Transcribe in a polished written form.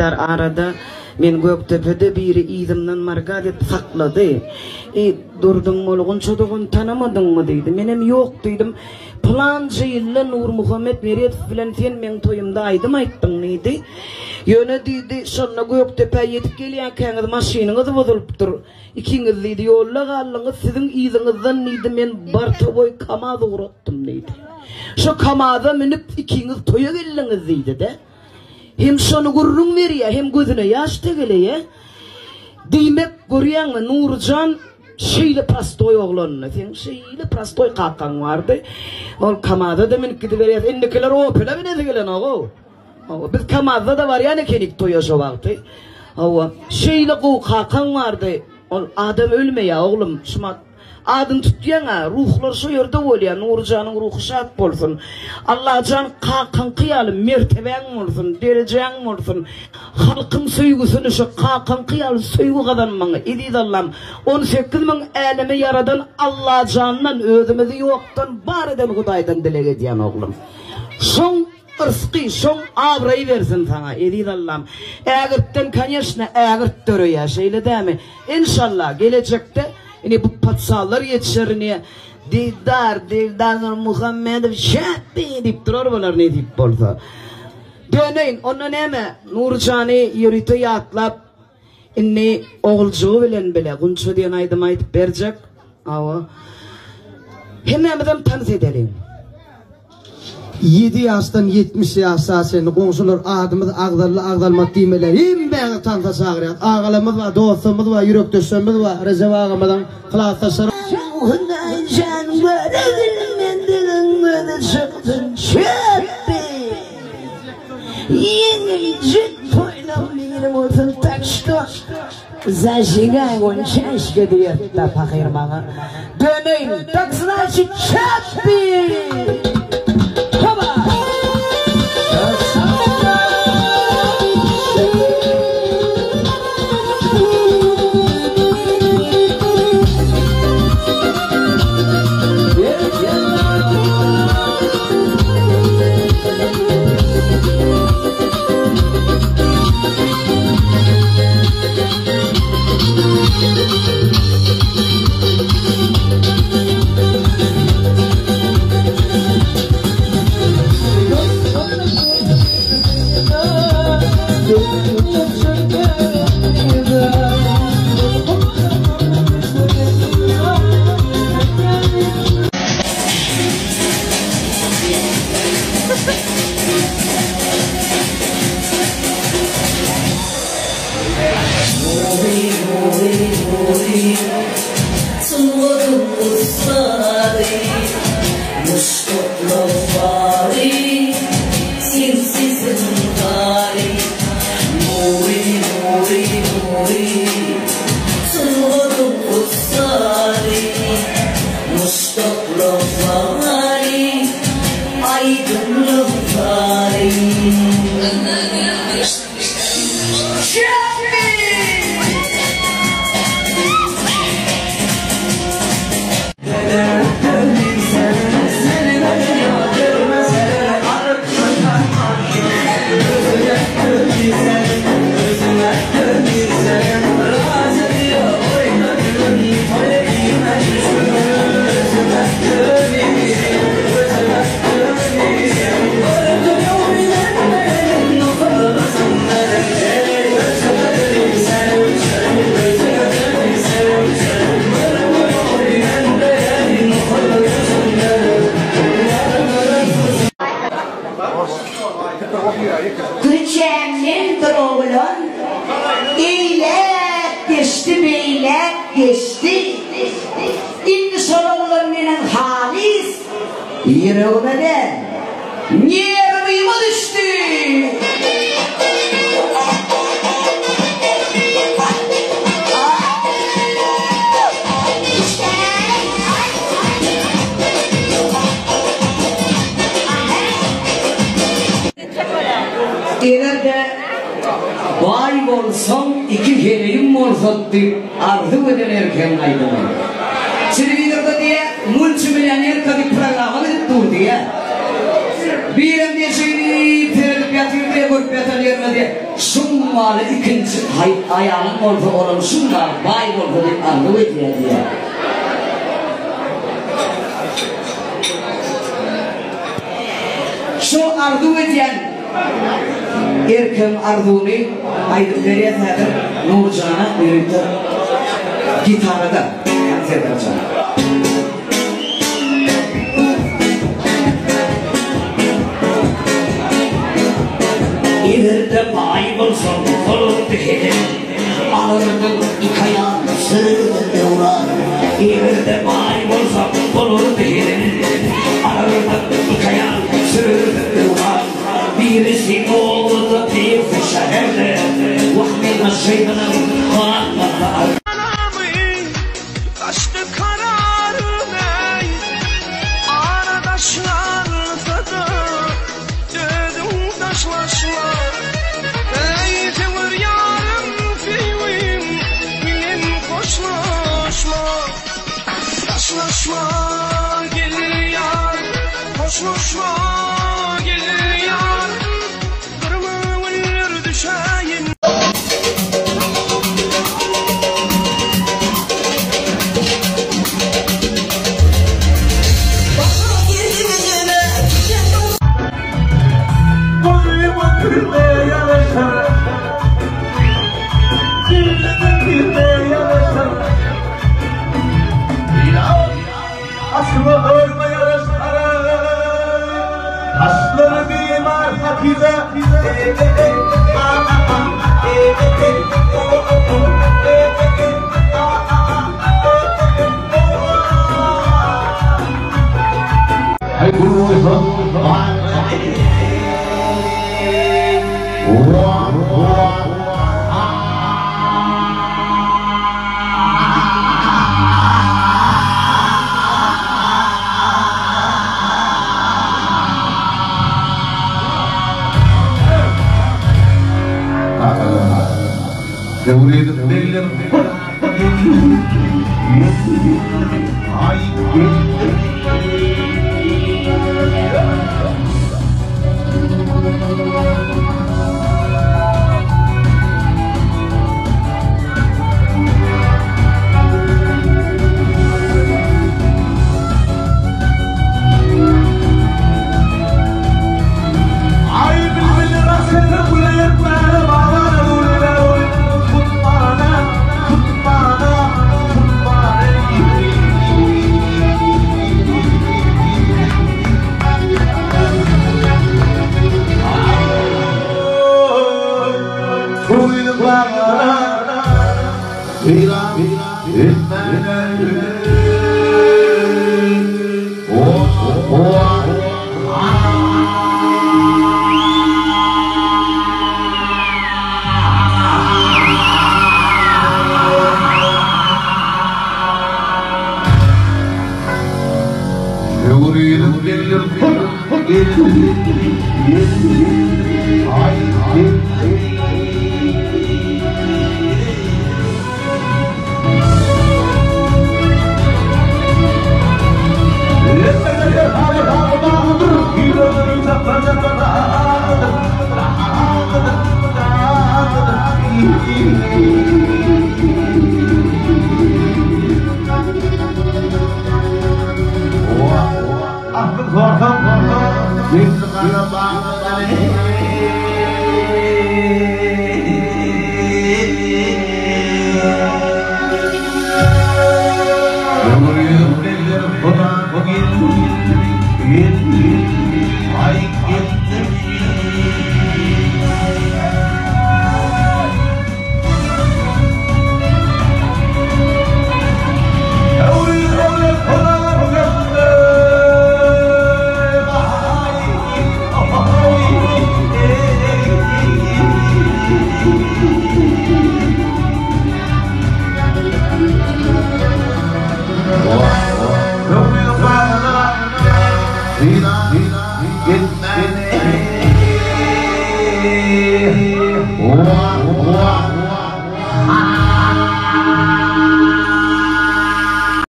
Haydar arada men Göktepe'de biri idimden marga dep sakladı. Durdun molgun çoduğun tanımadın mı deydi. Menem yok dedim. Planca yıllı Nur Muhammed Meret filan sen men toyumda aydım ayttın neydi. Yöne deydi sonra Göktepe'ye yetip geliyen kendiniz maşininiz bozulup dur. İkiniz deydi yolla kallınız sizin idinizden neydi men barta boy kamadı uğrattım neydi. Şu kamada minip ikiniz toya geliniz deydi de. Hem şonu gurrun veriyor hem gözüne yaş tegeliyor. Demek görüyen mi Nurcan şeyle prastoy oğlanına. Sen şeyle prastoy kalkan vardı. Ol kamada da minik gidiveriyor. Ennekiler o pöle mi ne de gelen o? Biz kamada da var ya ne kenik toya şu vakti. Şeyle kalkan vardı. Adam ölme ya oğlum. Şuma adın tutuyana ruhlar şu yerde oluyor. Nurcan'ın ruhu şart olsun. Allah can kalkan kıyalım. Merteben olsun. Dereceğin olsun. Halkın söygüsünü şu kalkan kıyalım. Söygü kazanmanı. İdid Allah'ım. 18 bin elimi yaradan Allah canından ödümüzü yoktan bar eden Huday'dan dile ediyen oğlum. Son ırskı, son avrayı versin sana. İdid Allah'ım. Eğirtten kanyaşına eğirt dörüyor. Şeyle değil mi? İnşallah gelecekte bu patsallar yetişirine Dildar Muhammed'im şahbi deyip durur bunlar ne deyip bolsa. Döneyin onun eme Nurcan'ı yürütüye atlap inni oğulcuğu bilen bile Gunçu diyen aydım aydıp verecek. Hememizden tanıt edelim. 7 yaştan 70 yaşa seni komşular adımız ağdarlı demeler. Hem beni tanıta çağırıyor. Ağalarımız var, dostumuz var, yürek döşümüz var. Recep ağamadan kılaçtaşlar. Şahından can görelim mendilin çıktın çöpü. Yenilecek toynam benim olsun taşta. Zaşıgan on çeşke diye da pakirmağa. Döneyin taksına çöpü. Gülçem'in droğulun eylep geçti beylep geçti. İndi sorulun benim halis yüreğime de yerime düştü. İleride vay olsam iki keleyim olsam deyip arzu ederken aydın. Televizyonda diye multimilyoner kadar programı dur diye. Bir hem de şeyi terörlük yatıyor diye görüp yatanlarına diye. malı ikinci ayağının orada olmuşsunlar, bay orada bir ardı ediyor diye. Şu ardı ediyen erken ardını aydık veriye tadır Nurcan'a öğretir gitarada konser edeceğim. İleride bay bulsam olur dedim, alırdım yıkayan sığırdı ulan. İleride bay bulsam olur dedim, alırdım yıkayan sığırdı ulan. Birisi oldu bir şehirde, vahmine şeytanın kanatları. Kaçtı kararım ey, arkadaşlar da dedim taşlaşlar. Ey tevir yarım fiyim, minim koşlaşma. Taşlaşma gel yar, koşlaşma gel yar. Kırmızı ölür düşeyim. Asları bir marfatize Wow.